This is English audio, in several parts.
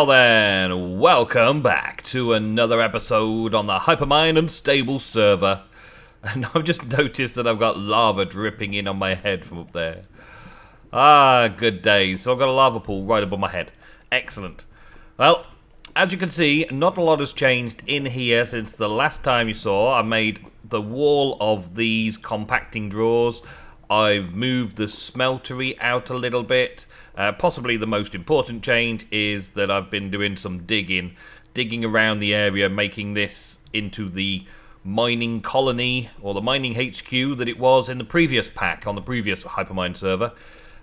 Now then, welcome back to another episode on the Hypermine Unstable server. And I've just noticed that I've got lava dripping in on my head from up there. Ah, good day. So I've got a lava pool right above my head. Excellent. Well, as you can see, not a lot has changed in here since the last time you saw. I made the wall of these compacting drawers. I've moved the smeltery out a little bit. Possibly the most important change is that I've been doing some digging around the area, making this into the mining colony, or the mining HQ that it was in the previous pack, on the previous Hypermine server.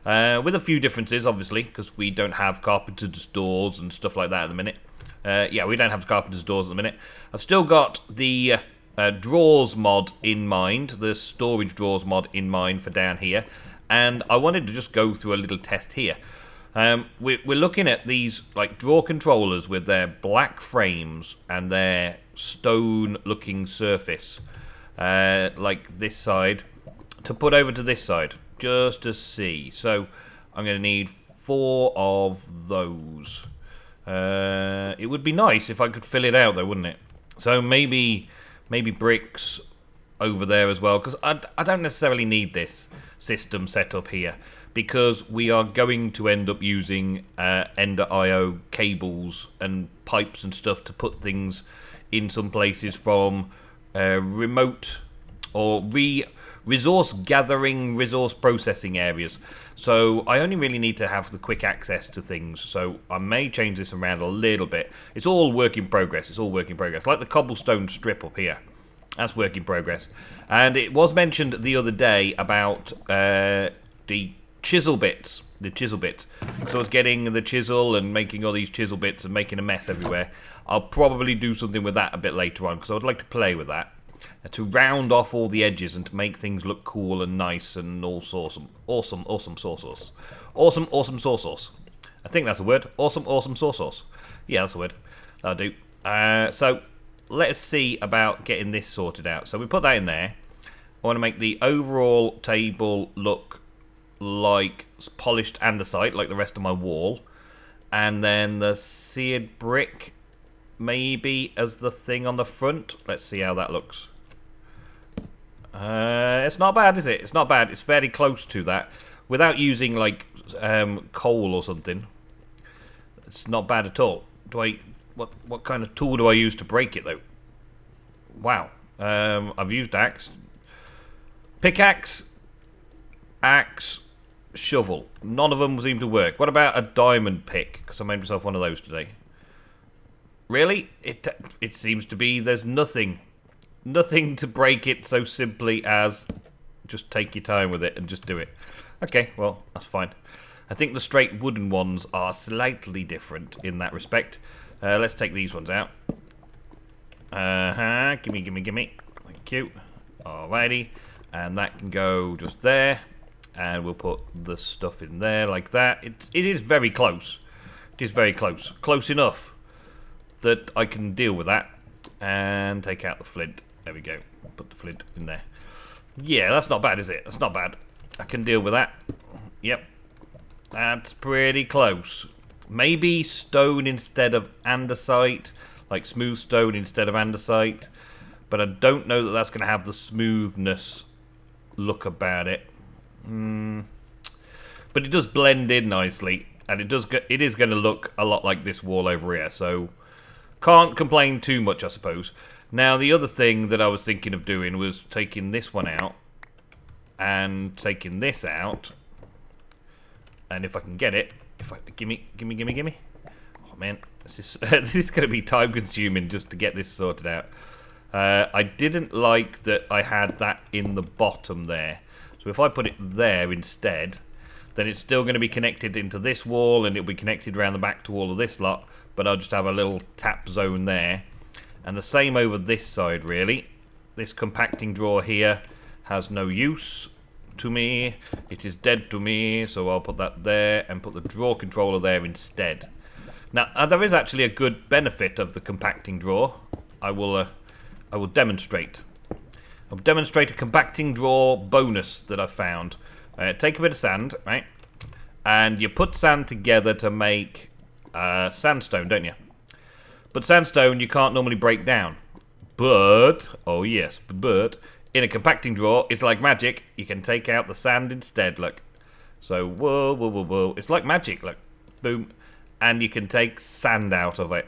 With a few differences, obviously, because we don't have carpenter's doors and stuff like that at the minute. Yeah, we don't have carpenter's doors at the minute. I've still got the drawers mod in mind, the storage drawers mod in mind for down here, and I wanted to just go through a little test here. We're looking at these like drawer controllers with their black frames and their stone looking surface, like this side, to put over to this side just to see. So I'm going to need 4 of those. It would be nice if I could fill it out though, wouldn't it? So maybe bricks over there as well, because I don't necessarily need this system set up here, because we are going to end up using Ender IO cables and pipes and stuff to put things in some places from remote or resource gathering, resource processing areas. So I only really need to have the quick access to things. So I may change this around a little bit. It's all work in progress. It's all work in progress. Like the cobblestone strip up here. That's work in progress. And it was mentioned the other day about the chisel bits. So I was getting the chisel and making all these chisel bits and making a mess everywhere. I'll probably do something with that a bit later on, because I would like to play with that. To round off all the edges and to make things look cool and nice and all awesome soy sauce. Awesome soy sauce. I think that's a word. Awesome soy sauce. Yeah, that's a word. That'll do. So let's see about getting this sorted out. So we put that in there. I want to make the overall table look like polished andesite, like the rest of my wall. And then the seared brick maybe as the thing on the front. Let's see how that looks. It's not bad, is it? It's not bad. It's fairly close to that. Without using, like, coal or something. It's not bad at all. What kind of tool do I use to break it, though? Wow. I've used axe. Pickaxe. Axe. Shovel. None of them seem to work. What about a diamond pick? Because I made myself one of those today. Really? It seems to be there's nothing to break it so simply as just take your time with it and just do it. Okay, well, that's fine. I think the straight wooden ones are slightly different in that respect. Let's take these ones out. Gimme. Thank you. Alrighty. And that can go just there. And we'll put the stuff in there like that. It is very close. It is very close. Close enough that I can deal with that. And take out the flint. There we go. Put the flint in there. Yeah, that's not bad, is it? That's not bad. I can deal with that. Yep. That's pretty close. Maybe stone instead of andesite. Like smooth stone instead of andesite. But I don't know that that's going to have the smoothness look about it. But it does blend in nicely. And it is going to look a lot like this wall over here. So can't complain too much, I suppose. Now, the other thing that I was thinking of doing was taking this one out and taking this out. And if I can get it, gimme. Oh man, this is going to be time consuming just to get this sorted out. I didn't like that I had that in the bottom there. So if I put it there instead, then it's still going to be connected into this wall and it'll be connected around the back to all of this lot. But I'll just have a little tap zone there. And the same over this side, really. This compacting drawer here has no use to me. It is dead to me, so I'll put that there and put the drawer controller there instead. Now, there is actually a good benefit of the compacting drawer. I will demonstrate. I'll demonstrate a compacting drawer bonus that I've found. Take a bit of sand, right? And you put sand together to make sandstone, don't you? But sandstone you can't normally break down. But, oh yes, but, in a compacting drawer, it's like magic. You can take out the sand instead, look. So, whoa, whoa, whoa, whoa. It's like magic, look. Boom. And you can take sand out of it.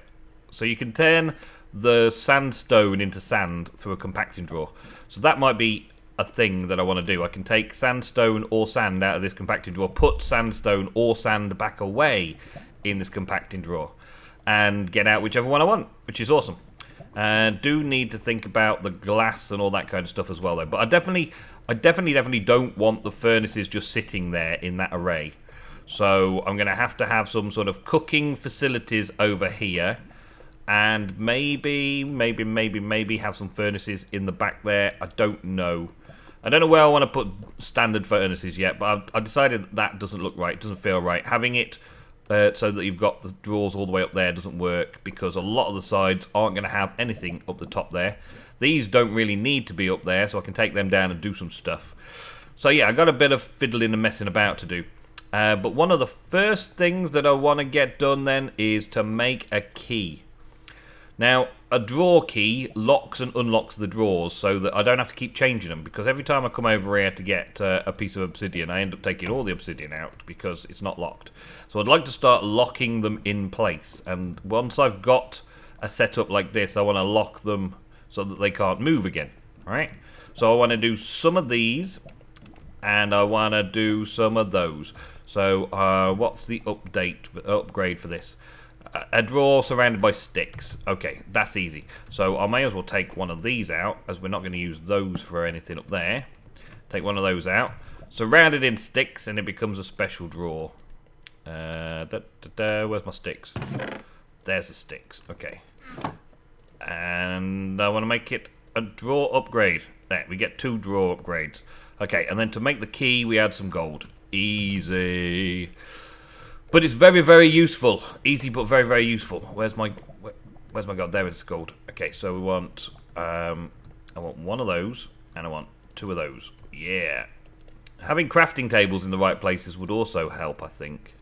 So you can turn the sandstone into sand through a compacting drawer. So that might be a thing that I want to do. I can take sandstone or sand out of this compacting drawer, put sandstone or sand back away in this compacting drawer, and get out whichever one I want, which is awesome. And do need to think about the glass and all that kind of stuff as well, though. But I definitely don't want the furnaces just sitting there in that array. So I'm going to have some sort of cooking facilities over here, and maybe have some furnaces in the back there. I don't know where I want to put standard furnaces yet, but I decided that doesn't look right. It doesn't feel right. Having it so that you've got the drawers all the way up there doesn't work, because a lot of the sides aren't going to have anything up the top there. These don't really need to be up there, so I can take them down and do some stuff. So yeah, I got a bit of fiddling and messing about to do. But one of the first things that I want to get done then is to make a key. Now, a drawer key locks and unlocks the drawers so that I don't have to keep changing them, because every time I come over here to get a piece of obsidian, I end up taking all the obsidian out because it's not locked. So I'd like to start locking them in place, and once I've got a setup like this, I want to lock them so that they can't move again. Alright? So I want to do some of these, and I want to do some of those. So what's the upgrade for this? A drawer surrounded by sticks. Okay, that's easy. So I may as well take one of these out, as we're not going to use those for anything up there. Take one of those out. Surrounded in sticks, and it becomes a special drawer. Where's my sticks? There's the sticks. Okay. And I want to make it a drawer upgrade. There, we get 2 drawer upgrades. Okay, and then to make the key, we add some gold. Easy. But it's very, very useful. Easy, but very, very useful. Where's my gold? There it's gold. Okay, so we want I want one of those, and I want 2 of those. Yeah. Having crafting tables in the right places would also help, I think.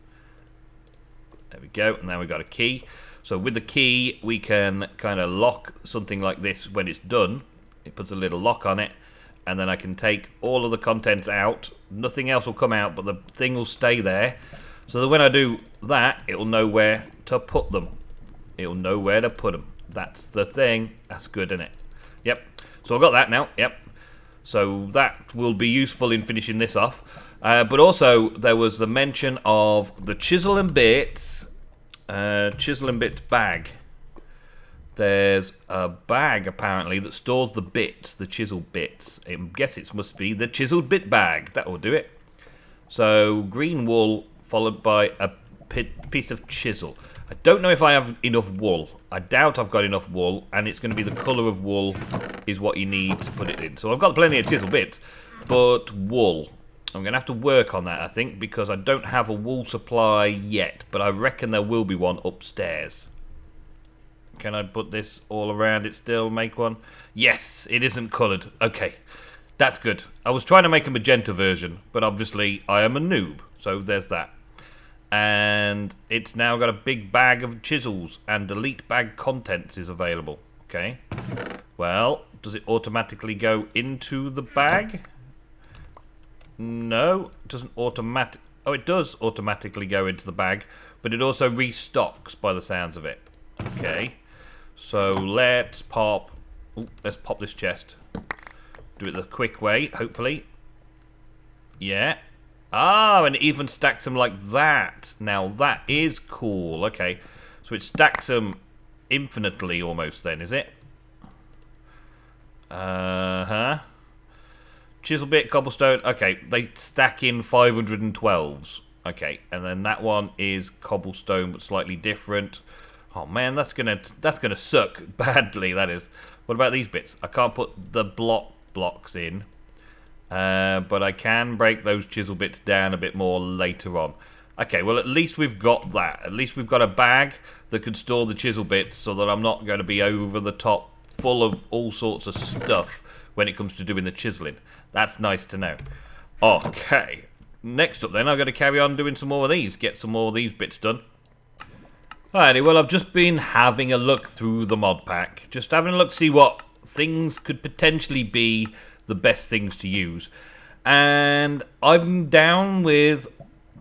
There we go. And now we've got a key. So with the key, we can kind of lock something like this when it's done. It puts a little lock on it. And then I can take all of the contents out. Nothing else will come out, but the thing will stay there. So that when I do that, it will know where to put them. It will know where to put them. That's the thing. That's good, isn't it? Yep. So I've got that now. Yep. So that will be useful in finishing this off. But also, there was the mention of the chisel and bits bag. There's a bag, apparently, that stores the bits, the chisel bits. I guess it must be the chiseled bit bag. That will do it. So, green wool followed by a piece of chisel. I don't know if I have enough wool. I doubt I've got enough wool, and it's going to be the colour of wool is what you need to put it in. So I've got plenty of chisel bits, but wool. I'm going to have to work on that, I think, because I don't have a wool supply yet, but I reckon there will be one upstairs. Can I put this all around it still, make one? Yes, it isn't coloured. Okay, that's good. I was trying to make a magenta version, but obviously I am a noob, so there's that. And it's now got a big bag of chisels, and delete bag contents is available. Okay. Well, does it automatically go into the bag? No, it doesn't automatic. Oh, it does automatically go into the bag, but it also restocks by the sounds of it. Okay. So let's pop. Ooh, let's pop this chest. Do it the quick way, hopefully. Yeah. Ah, and it even stacks them like that. Now that is cool. Okay, so it stacks them infinitely almost. Then is it? Chisel bit, cobblestone. Okay, they stack in 512s. Okay, and then that one is cobblestone, but slightly different. Oh man, that's gonna suck badly. That is. What about these bits? I can't put the blocks in. But I can break those chisel bits down a bit more later on. Okay, well at least we've got that. At least we've got a bag that can store the chisel bits so that I'm not going to be over the top full of all sorts of stuff when it comes to doing the chiseling. That's nice to know. Okay, next up then I've got to carry on doing some more of these. Get some more of these bits done. Alrighty, well, I've just been having a look through the mod pack. Just having a look to see what things could potentially be the best things to use. And I'm down with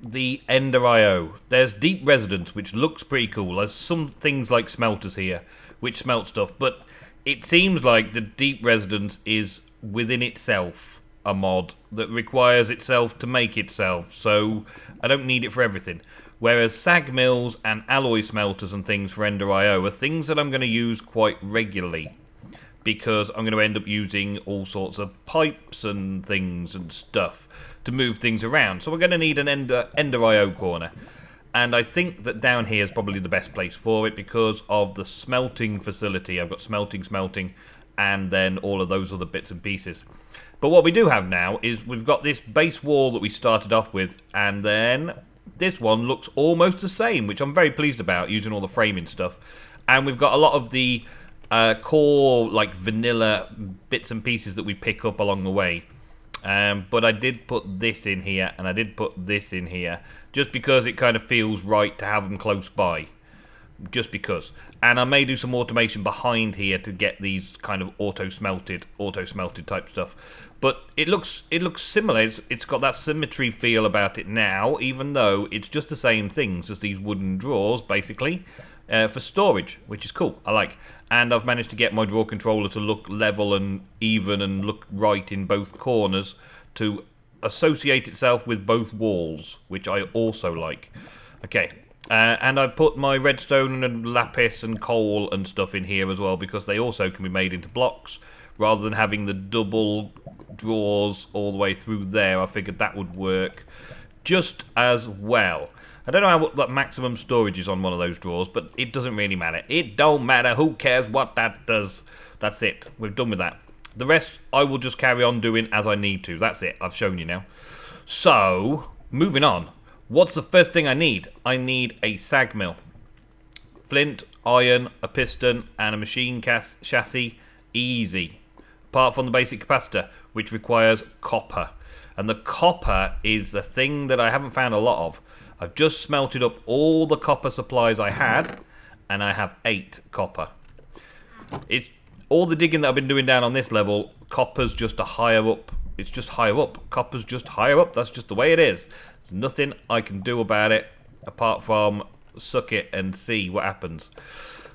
the Ender IO. There's Deep Residence, which looks pretty cool. There's some things like smelters here, which smelt stuff. But it seems like the Deep Residence is within itself a mod that requires itself to make itself. So I don't need it for everything. Whereas sag mills and alloy smelters and things for Ender IO are things that I'm going to use quite regularly. Because I'm going to end up using all sorts of pipes and things and stuff to move things around. So we're going to need an Ender IO corner. And I think that down here is probably the best place for it because of the smelting facility. I've got smelting, and then all of those other bits and pieces. But what we do have now is we've got this base wall that we started off with, and then this one looks almost the same, which I'm very pleased about, using all the framing stuff. And we've got a lot of the core, like, vanilla bits and pieces that we pick up along the way. But I did put this in here, and I did put this in here, just because it kind of feels right to have them close by. Just because. And I may do some automation behind here to get these kind of auto-smelted type stuff. But it looks similar. It's got that symmetry feel about it now, even though it's just the same things as these wooden drawers, basically, for storage, which is cool. I like. And I've managed to get my drawer controller to look level and even and look right in both corners to associate itself with both walls, which I also like. Okay. And I put my redstone and lapis and coal and stuff in here as well because they also can be made into blocks rather than having the double drawers all the way through there. I figured that would work just as well. I don't know what maximum storage is on one of those drawers, but it doesn't really matter. It don't matter. Who cares what that does? That's it. We're done with that. The rest I will just carry on doing as I need to. That's it. I've shown you now. So, moving on. What's the first thing I need? I need a sag mill. Flint, iron, a piston, and a machine chassis. Easy. Apart from the basic capacitor, which requires copper. And the copper is the thing that I haven't found a lot of. I've just smelted up all the copper supplies I had, and I have 8 copper. It's all the digging that I've been doing down on this level, copper's just a higher up. It's just higher up. Copper's just higher up. That's just the way it is. There's nothing I can do about it apart from suck it and see what happens.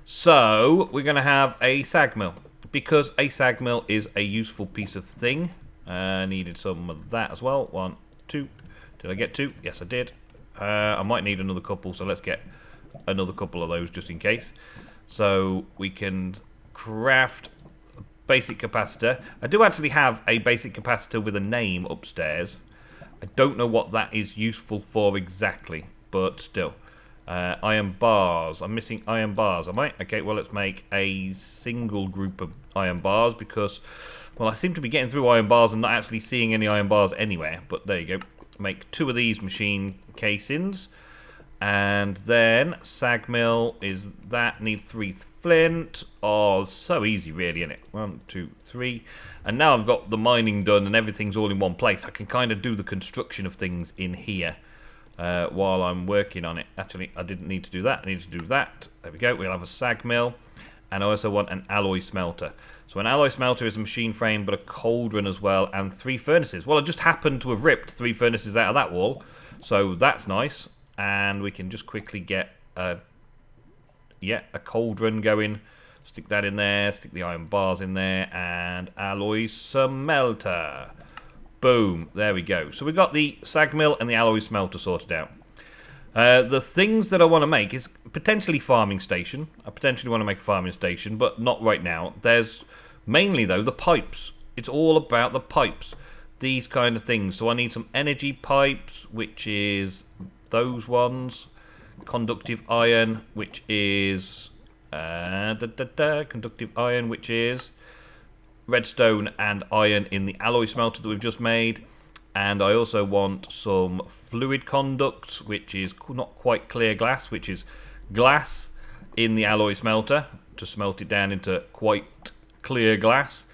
So we're going to have a sag mill because a sag mill is a useful piece of thing. I needed some of that as well. 1, 2. Did I get 2? Yes, I did. I might need another couple, so let's get another couple of those just in case. So we can craft a basic capacitor. I do actually have a basic capacitor with a name upstairs. I don't know what that is useful for exactly, but still. Iron bars. I'm missing iron bars, am I? Okay, well, let's make a single group of iron bars because, well, I seem to be getting through iron bars and not actually seeing any iron bars anywhere, but there you go. Make 2 of these machine casings, and then sag mill is that, needs 3 flint. Oh, so easy really, isn't it? 1, 2, 3, and now I've got the mining done and everything's all in one place. I can kind of do the construction of things in here while I'm working on it. Actually, I didn't need to do that. I need to do that. There we go. We'll have a sag mill, and I also want an alloy smelter. So an alloy smelter is a machine frame, but a cauldron as well, and 3 furnaces. Well, I just happened to have ripped 3 furnaces out of that wall, so that's nice. And we can just quickly get a cauldron going. Stick that in there, stick the iron bars in there, and alloy smelter. Boom, there we go. So we've got the sag mill and the alloy smelter sorted out. The things that I want to make is potentially farming station. I potentially want to make a farming station, but not right now. There's mainly, though, the pipes. It's all about the pipes. These kind of things. So I need some energy pipes, which is those ones. Conductive iron, which is... conductive iron, which is redstone and iron in the alloy smelter that we've just made. And I also want some fluid conducts, which is not quite clear glass, which is glass in the alloy smelter to smelt it down into quite clear glass.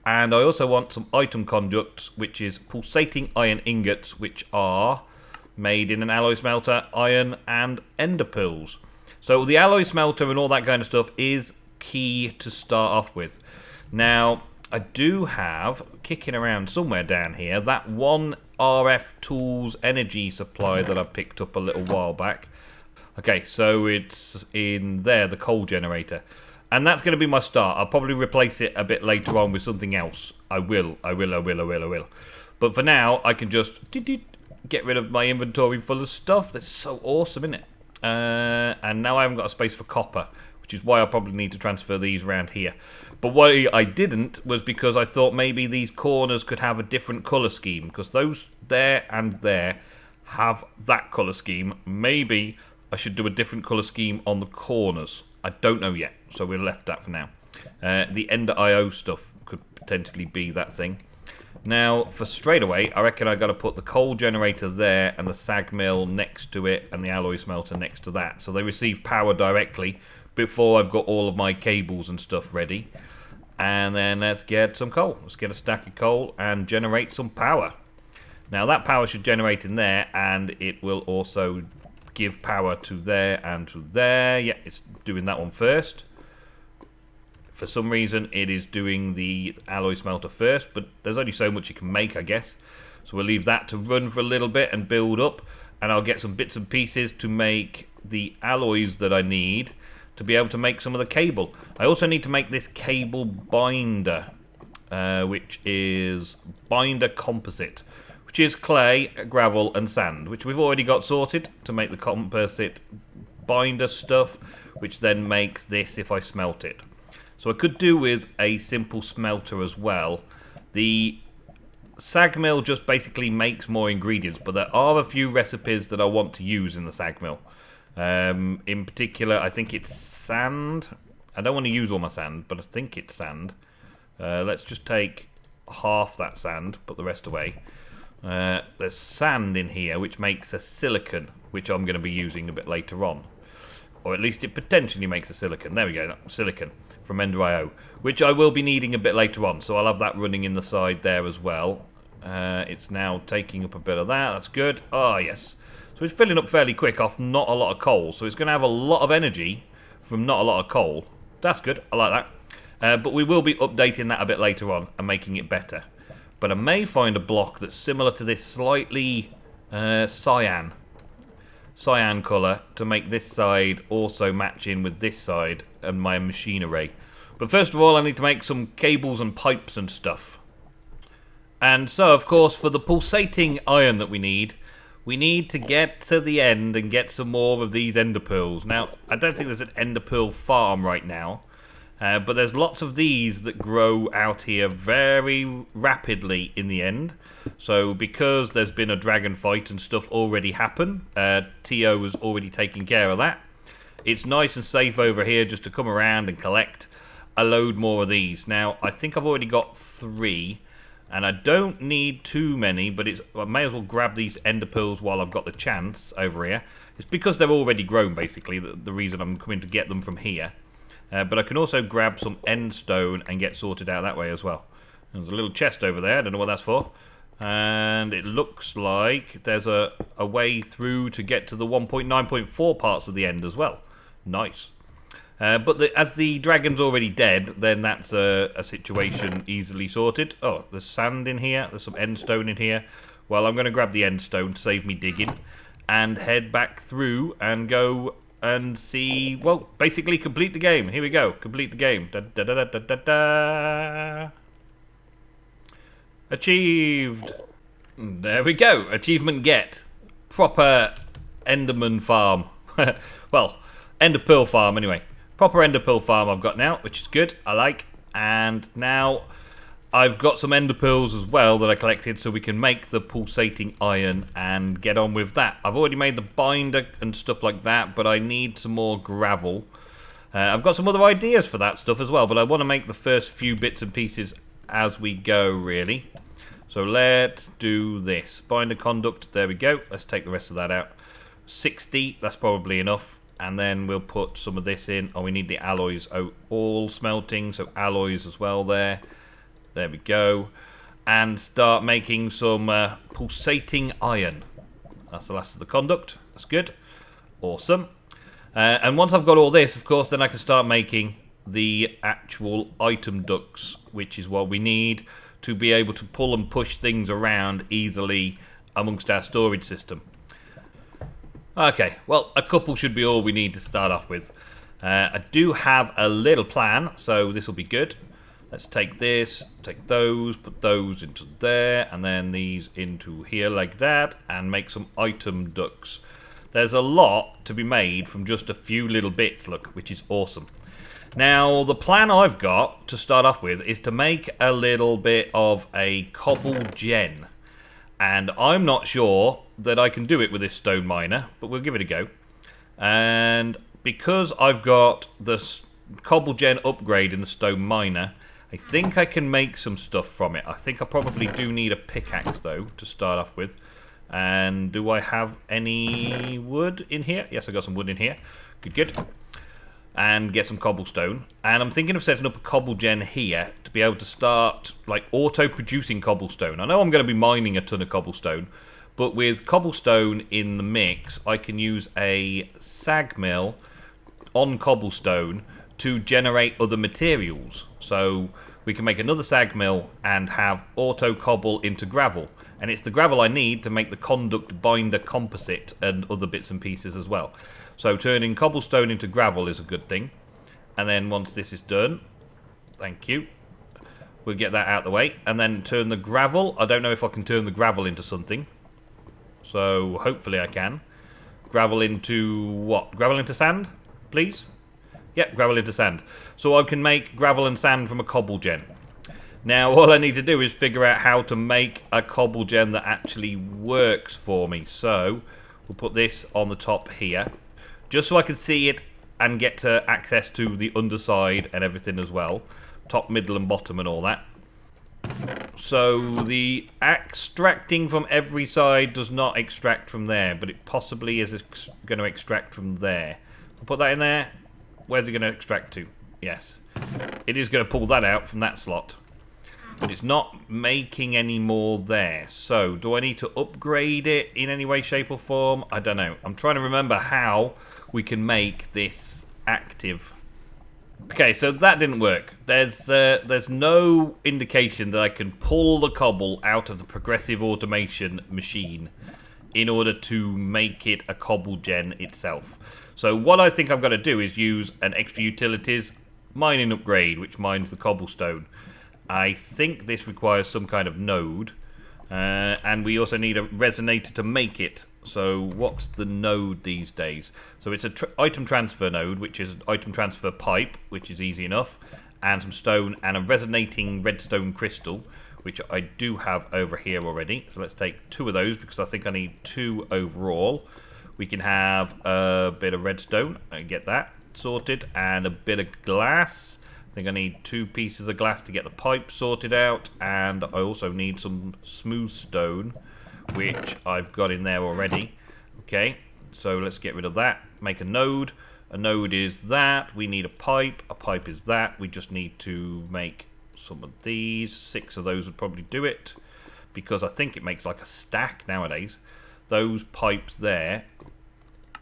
And I also want some item conducts, which is pulsating iron ingots, which are made in an alloy smelter, iron and ender pills. So the alloy smelter and all that kind of stuff is key to start off with. Now, I do have, kicking around somewhere down here, that one RF Tools energy supply that I picked up a little while back. Okay, so it's in there, the coal generator. And that's going to be my start. I'll probably replace it a bit later on with something else. I will. But for now, I can just get rid of my inventory full of stuff. That's so awesome, isn't it? And now I haven't got a space for copper, which is why I probably need to transfer these around here. But why I didn't was because I thought maybe these corners could have a different colour scheme, because those there and there have that colour scheme. Maybe I should do a different colour scheme on the corners. I don't know yet, so we're left that for now. The Ender IO stuff could potentially be that thing. Now, for straight away, I reckon I got to put the coal generator there and the sag mill next to it and the alloy smelter next to that, so they receive power directly before I've got all of my cables and stuff ready. And then let's get some coal. Let's get a stack of coal and generate some power. Now that power should generate in there, and it will also give power to there and to there. Yeah, it's doing that one first. For some reason it is doing the alloy smelter first, but there's only so much you can make, I guess. So we'll leave that to run for a little bit and build up, and I'll get some bits and pieces to make the alloys that I need to be able to make some of the cable. I also need to make this cable binder, which is binder composite, which is clay, gravel and sand, which we've already got sorted to make the composite binder stuff, which then makes this if I smelt it. So I could do with a simple smelter as well. The sag mill just basically makes more ingredients, but there are a few recipes that I want to use in the sag mill. In particular, I think it's sand. I don't want to use all my sand, but I think it's sand. Let's just take half that sand, put the rest away. There's sand in here, which makes a silicon, which I'm going to be using a bit later on. Or at least it potentially makes a silicon. There we go, silicon from Ender IO, which I will be needing a bit later on. So I'll have that running in the side there as well. It's now taking up a bit of that. That's good. Ah, yes. So it's filling up fairly quick off not a lot of coal. So it's going to have a lot of energy from not a lot of coal. That's good. I like that. But we will be updating that a bit later on and making it better. But I may find a block that's similar to this slightly cyan colour to make this side also match in with this side and my machine array. But first of all, I need to make some cables and pipes and stuff. And so, of course, for the pulsating iron that we need to get to the end and get some more of these ender pearls. Now, I don't think there's an ender pearl farm right now, but there's lots of these that grow out here very rapidly in the end. So because there's been a dragon fight and stuff already happen, TO has already taken care of that. It's nice and safe over here just to come around and collect a load more of these. Now, I think I've already got 3. And I don't need too many, but I may as well grab these ender pearls while I've got the chance over here. It's because they're already grown, basically, the reason I'm coming to get them from here. But I can also grab some end stone and get sorted out that way as well. There's a little chest over there, I don't know what that's for. And it looks like there's a way through to get to the 1.9.4 parts of the end as well. Nice. But as the dragon's already dead, then that's a situation easily sorted. Oh, there's sand in here. There's some end stone in here. Well, I'm going to grab the end stone to save me digging and head back through and go and see, well, basically complete the game. Here we go. Complete the game. Da, da, da, da, da, da. Achieved. There we go. Achievement get. Proper Enderman farm. Well, Ender Pearl farm anyway. Proper Ender Pearl farm I've got now, which is good. I like. And now I've got some Ender Pearls as well that I collected, so we can make the pulsating iron and get on with that. I've already made the binder and stuff like that, but I need some more gravel. I've got some other ideas for that stuff as well, but I want to make the first few bits and pieces as we go, really. So let's do this. Binder conduct, there we go. Let's take the rest of that out. 60, that's probably enough. And then we'll put some of this in. Oh, we need the alloys. Oh, all smelting, so alloys as well there. There we go. And start making some pulsating iron. That's the last of the conduct. That's good. Awesome. And once I've got all this, of course, then I can start making the actual item ducts, which is what we need to be able to pull and push things around easily amongst our storage system. Okay, well, a couple should be all we need to start off with. I do have a little plan, so this will be good. Let's take this, take those, put those into there, and then these into here like that, and make some item ducts. There's a lot to be made from just a few little bits, look, which is awesome. Now, the plan I've got to start off with is to make a little bit of a cobble gen. And I'm not sure that I can do it with this stone miner, but we'll give it a go. And because I've got the cobble gen upgrade in the stone miner, I think I can make some stuff from it. I think I probably do need a pickaxe, though, to start off with. And do I have any wood in here? Yes, I got some wood in here. Good, good. And get some cobblestone. And I'm thinking of setting up a cobble gen here to be able to start like auto-producing cobblestone. I know I'm going to be mining a ton of cobblestone, but with cobblestone in the mix, I can use a sag mill on cobblestone to generate other materials. So we can make another sag mill and have auto cobble into gravel. And it's the gravel I need to make the conduct binder composite and other bits and pieces as well. So turning cobblestone into gravel is a good thing. And then once this is done, thank you, we'll get that out of the way. And then turn the gravel. I don't know if I can turn the gravel into something. So hopefully I can. Gravel into what? Gravel into sand, please? Yep, gravel into sand. So I can make gravel and sand from a cobble gen. Now all I need to do is figure out how to make a cobble gen that actually works for me. So we'll put this on the top here, just so I can see it and get to access to the underside and everything as well. Top, middle and bottom and all that. So the extracting from every side does not extract from there, but it possibly is going to extract from there. I'll put that in there. Where's it going to extract to? Yes. It is going to pull that out from that slot. But it's not making any more there. So, do I need to upgrade it in any way, shape or form? I don't know. I'm trying to remember how we can make this active. Okay, so that didn't work. There's no indication that I can pull the cobble out of the progressive automation machine in order to make it a cobble gen itself. So what I think I've got to do is use an extra utilities mining upgrade, which mines the cobblestone. I think this requires some kind of node, and we also need a resonator to make it. So what's the node these days? So it's an item transfer node, which is an item transfer pipe, which is easy enough, and some stone and a resonating redstone crystal, which I do have over here already. So let's take 2 of those because I think I need 2 overall. We can have a bit of redstone, I get that sorted, and a bit of glass. I think I need 2 pieces of glass to get the pipe sorted out, and I also need some smooth stone, which I've got in there already. Okay, so let's get rid of that. Make a node. A node is that. We need a pipe is that. We just need to make some of these. 6 of those would probably do it, because I think it makes like a stack nowadays. Those pipes there,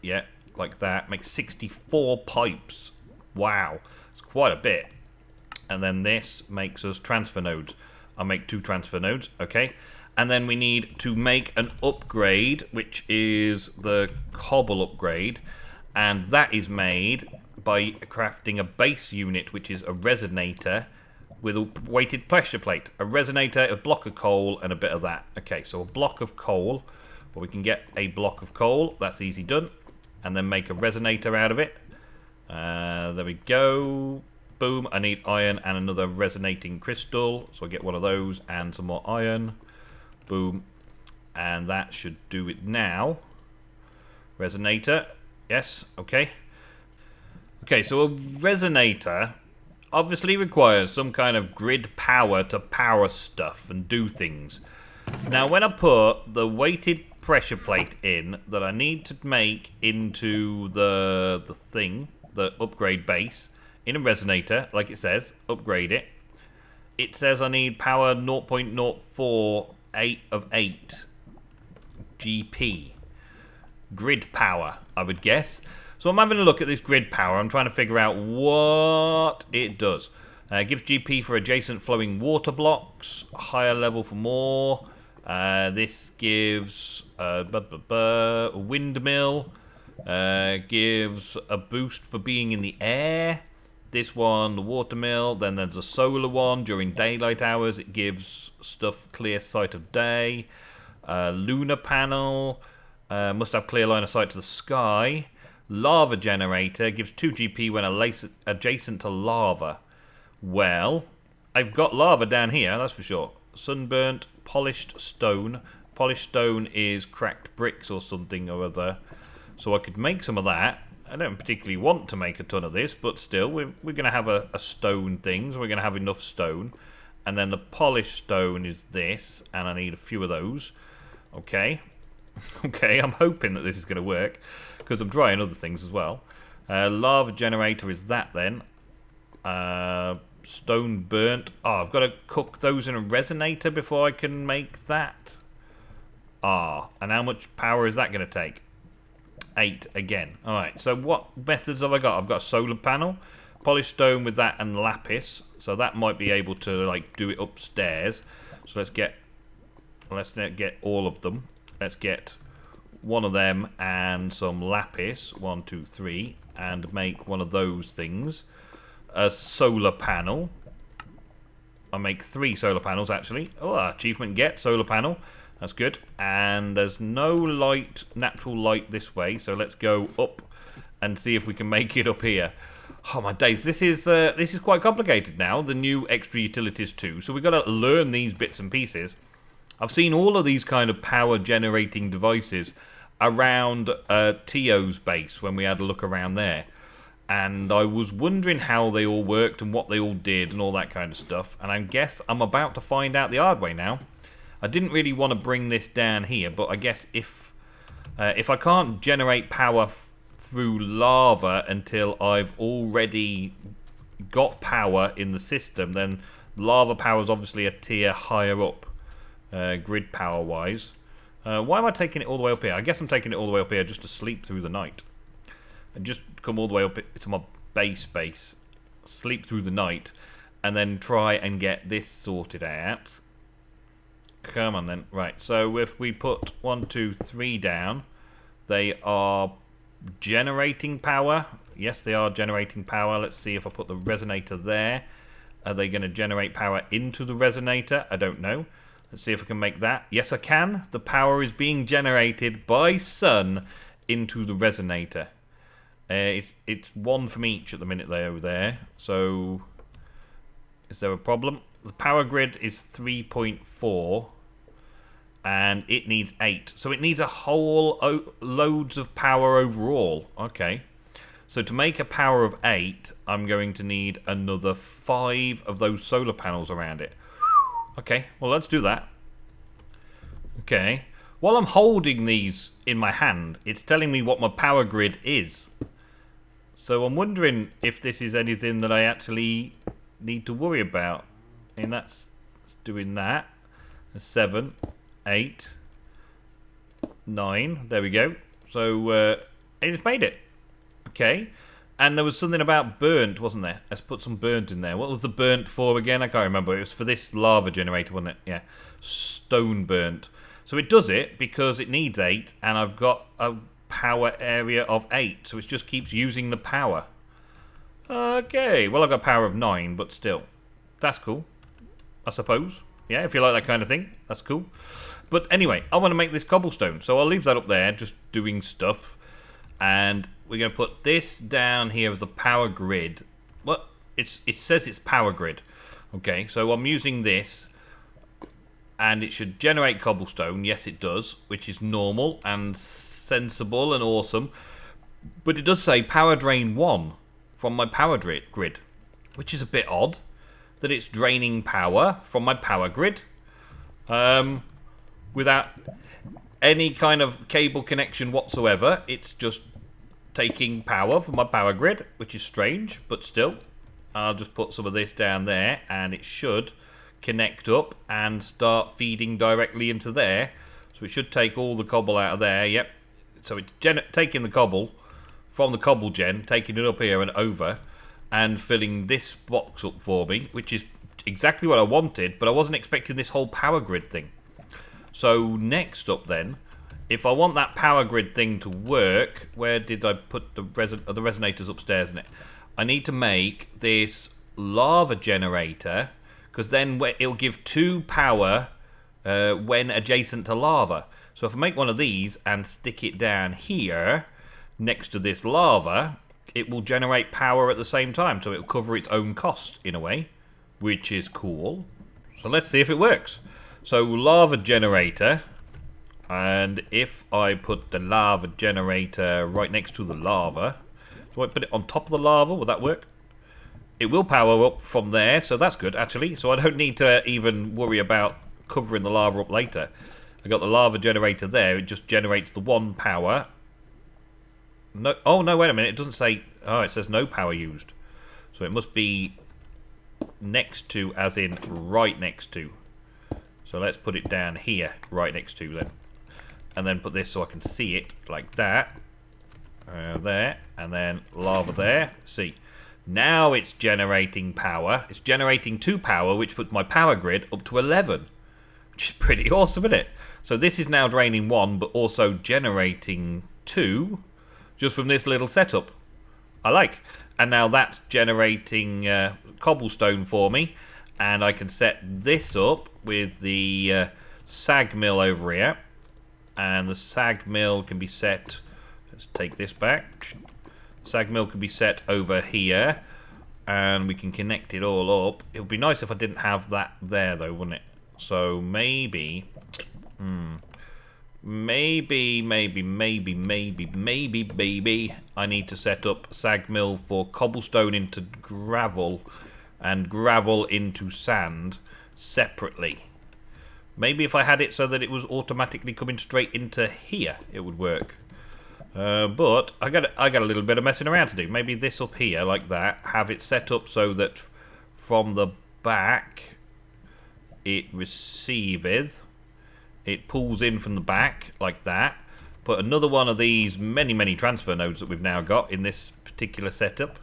yeah, like that, makes 64 pipes. Wow, it's quite a bit. And then this makes us transfer nodes. I'll make 2 transfer nodes, okay. And then we need to make an upgrade, which is the cobble upgrade. And that is made by crafting a base unit, which is a resonator with a weighted pressure plate. A resonator, a block of coal, and a bit of that. Okay, so a block of coal. Well, we can get a block of coal. That's easy done. And then make a resonator out of it. There we go. Boom, I need iron and another resonating crystal. So I get one of those and some more iron. Boom. And that should do it now. Resonator. Yes, okay. Okay, so a resonator obviously requires some kind of grid power to power stuff and do things. Now, when I put the weighted pressure plate in that I need to make into the thing, the upgrade base, in a resonator, like it says, upgrade it. It says I need power 0.048 of 8 GP. Grid power, I would guess. So I'm having a look at this grid power. I'm trying to figure out what it does. It gives GP for adjacent flowing water blocks, higher level for more. This gives a windmill, gives a boost for being in the air. This one, the water mill. Then there's a solar one during daylight hours. It gives stuff clear sight of day. Lunar panel, must have clear line of sight to the sky. Lava generator gives 2 GP when adjacent to lava. Well, I've got lava down here, that's for sure. Sunburnt, polished stone. Polished stone is cracked bricks or something or other. So I could make some of that. I don't particularly want to make a ton of this, but still, we're going to have a stone thing, so we're going to have enough stone. And then the polished stone is this, and I need a few of those. Okay. Okay, I'm hoping that this is going to work, because I'm trying other things as well. Lava generator is that then. Stone burnt. Oh, I've got to cook those in a resonator before I can make that. Ah, and how much power is that going to take? 8 again. Alright, so what methods have I got? I've got a solar panel, polished stone with that, and lapis. So that might be able to like do it upstairs. So let's get all of them. Let's get one of them and some lapis. 1, 2, 3, and make one of those things. A solar panel. I make 3 solar panels actually. Oh, achievement get solar panel. That's good. And there's no light, natural light this way, so let's go up and see if we can make it up here. Oh my days, this is quite complicated now. The new extra utilities too. So we've got to learn these bits and pieces. I've seen all of these kind of power generating devices around Tio's base when we had a look around there. And I was wondering how they all worked and what they all did and all that kind of stuff. And I guess I'm about to find out the hard way now. I didn't really want to bring this down here, but I guess if I can't generate power through lava until I've already got power in the system, then lava power is obviously a tier higher up, grid power wise. Why am I taking it all the way up here? I guess I'm taking it all the way up here just to sleep through the night. And just come all the way up to my base, sleep through the night, and then try and get this sorted out. Come on then. Right, so if we put 1, 2, 3 down, they are generating power. Yes, they are generating power. Let's see if I put the resonator there. Are they going to generate power into the resonator? I don't know. Let's see if I can make that. Yes, I can. The power is being generated by sun into the resonator. It's 1 from each at the minute over there. So, is there a problem? The power grid is 3.4 and it needs 8. So it needs a whole loads of power overall. Okay. So to make a power of 8, I'm going to need another 5 of those solar panels around it. Okay, well let's do that. Okay. While I'm holding these in my hand, it's telling me what my power grid is. So I'm wondering if this is anything that I actually need to worry about. And that's doing that. 7, 8, 9. There we go. So it's made it. Okay. And there was something about burnt, wasn't there? Let's put some burnt in there. What was the burnt for again? I can't remember. It was for this lava generator, wasn't it? Yeah. Stone burnt. So it does it because it needs 8, and I've got a power area of 8. So it just keeps using the power. Okay. Well, I've got power of 9, but still. That's cool. I suppose. Yeah, if you like that kind of thing, that's cool. But anyway, I want to make this cobblestone, so I'll leave that up there, just doing stuff. And we're going to put this down here as the power grid. Well, it says it's power grid. Okay, so I'm using this, and it should generate cobblestone. Yes, it does, which is normal and sensible and awesome. But it does say power drain 1 from my power grid, which is a bit odd. That it's draining power from my power grid without any kind of cable connection whatsoever. It's just taking power from my power grid, which is strange, but still. I'll just put some of this down there, and it should connect up and start feeding directly into there. So it should take all the cobble out of there. Yep. So it's taking the cobble from the cobble gen, taking it up here and over, and filling this box up for me, which is exactly what I wanted, but I wasn't expecting this whole power grid thing. So next up then, if I want that power grid thing to work, where did I put the resonators upstairs in it? I need to make this lava generator, because then it'll give 2 power when adjacent to lava. So if I make one of these and stick it down here next to this lava, it will generate power at the same time, so it'll cover its own cost in a way, which is cool. So let's see if it works. So lava generator, and if I put the lava generator right next to the lava, do I put it on top of the lava? Will that work? It will power up from there, so that's good actually. So I don't need to even worry about covering the lava up later. I got the lava generator there, it just generates the 1 power. No, oh no, wait a minute, it doesn't say, oh, it says no power used. So it must be next to, as in right next to. So let's put it down here, right next to then. And then put this so I can see it, like that. There, and then lava there. See, now it's generating power. It's generating 2 power, which puts my power grid up to 11. Which is pretty awesome, isn't it? So this is now draining 1, but also generating 2, just from this little setup. I like. And now that's generating cobblestone for me. And I can set this up with the sag mill over here. And the sag mill can be set... Let's take this back. Sag mill can be set over here. And we can connect it all up. It would be nice if I didn't have that there, though, wouldn't it? So maybe... Maybe I need to set up sag mill for cobblestone into gravel and gravel into sand separately. Maybe if I had it so that it was automatically coming straight into here, it would work. But I got a little bit of messing around to do. Maybe this up here like that, have it set up so that from the back it receiveth. It pulls in from the back like that. Put another one of these many transfer nodes that we've now got in this particular setup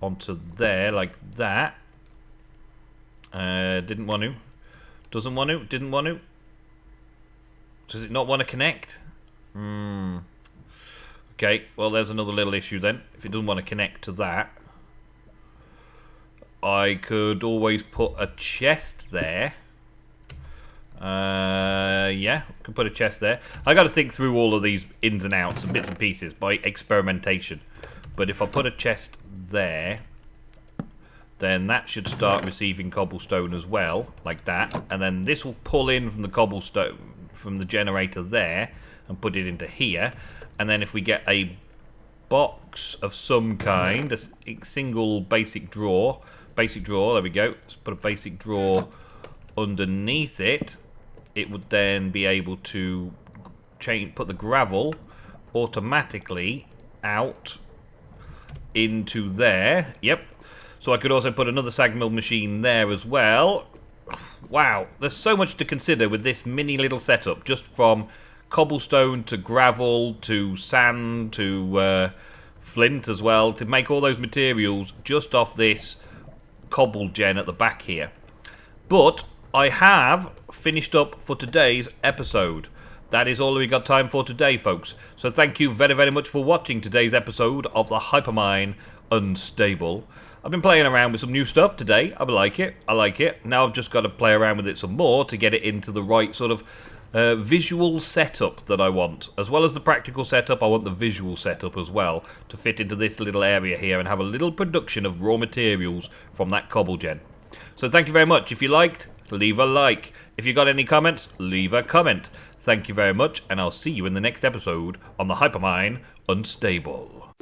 onto there like that. Didn't want to. Doesn't want to. Didn't want to. Does it not want to connect? Okay, well there's another little issue then. If it doesn't want to connect to that, I could always put a chest there. Yeah, could put a chest there. I got to think through all of these ins and outs and bits and pieces by experimentation. But if I put a chest there, then that should start receiving cobblestone as well, like that. And then this will pull in from the cobblestone from the generator there and put it into here. And then if we get a box of some kind, a single basic drawer, there we go. Let's put a basic drawer underneath it. It would then be able to put the gravel automatically out into there. Yep. So I could also put another sag mill machine there as well. Wow, there's so much to consider with this mini little setup, just from cobblestone to gravel to sand to flint as well, to make all those materials just off this cobble gen at the back here. But I have finished up for today's episode. That is all we got time for today, folks. So thank you very much for watching today's episode of the Hypermine Unstable. I've been playing around with some new stuff today. I like it. Now I've just got to play around with it some more to get it into the right sort of visual setup that I want. As well as the practical setup, I want the visual setup as well to fit into this little area here and have a little production of raw materials from that cobble gen. So thank you very much. If you liked, leave a like. If you got any comments, leave a comment. Thank you very much, and I'll see you in the next episode on the Hypermine Unstable.